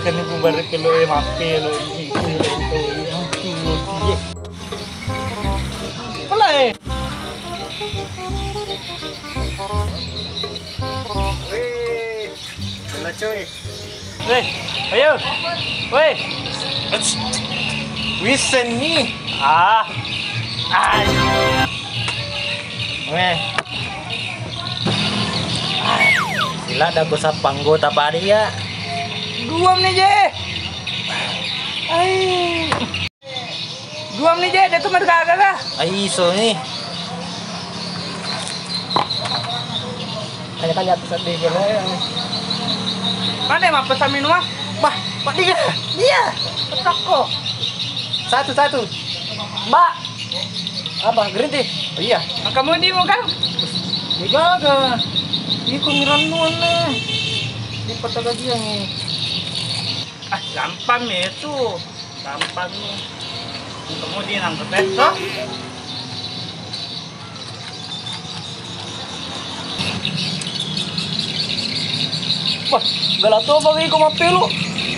Kan ibu baru keluar mape lo ini pelai. Wih, gila cuy. Weh, ayo, weh, Wisen nih. weh, Sila ada gosap panggota pari ya. guam nih je, guam nih je, dia tuh mergaga kah? Ay, iso nih. Kali-kali atas di gelo ya. Mana emang pesan minuman? Bah, Pak dia. Dia. Petak kok. Satu. Mbak. Apa? Green tea. Oh iya. Kamu di mau kan? Gaga. Iko ngiran nih. Di patah lagi yang ini. Gampang itu, gampang nih. Kemudian angkat besok. Wah, galato bagi ko mapilo.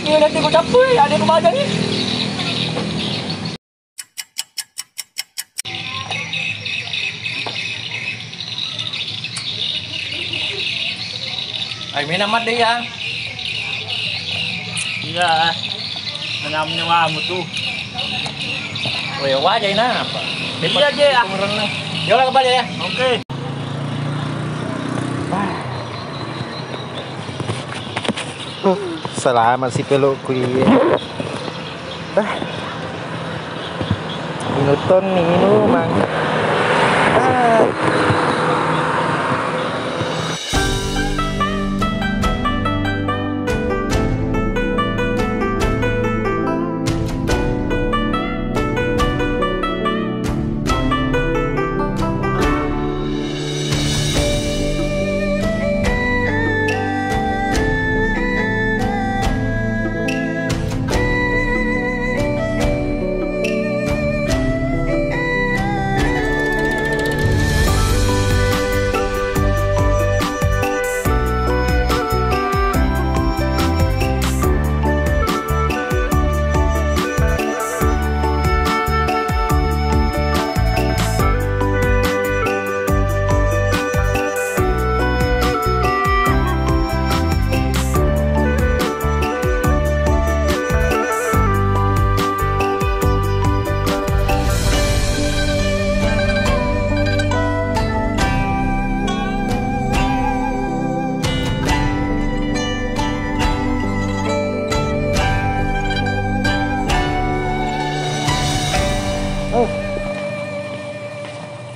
Ini nanti ko capoy, ada ko maja nih. Ay, may naman deh ya. Iya, menam-nyawa mu tuh. Woi, wajah na apa? Iya je ah. Yola kembali ya. Oke. Salamat si pelukku iya. Minuton minuman.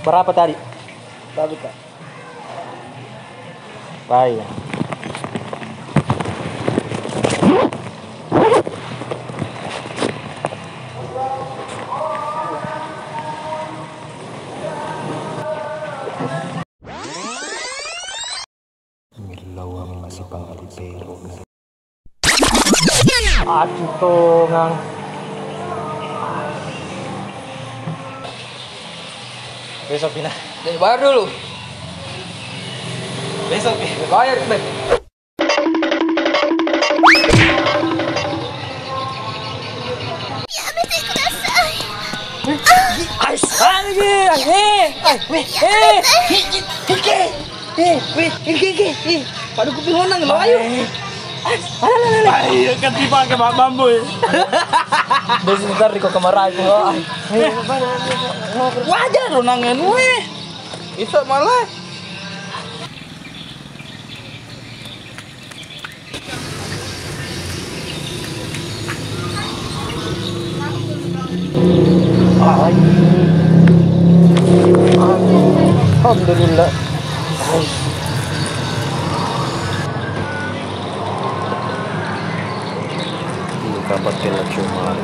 Berapa tadi? Berapa Kak? Baik. Milawang masih pangalipero. Aduh tongang. Besok Pina. Jadi bayar dulu. Besok Bayar, baik. Paduh kuping honang lo ayo. Ayo kan tiba ke bambu. Dari sebentar di kok kemarai ko. Wajar runangan we. Itu malah. Alhamdulillah. Dapat kena cuma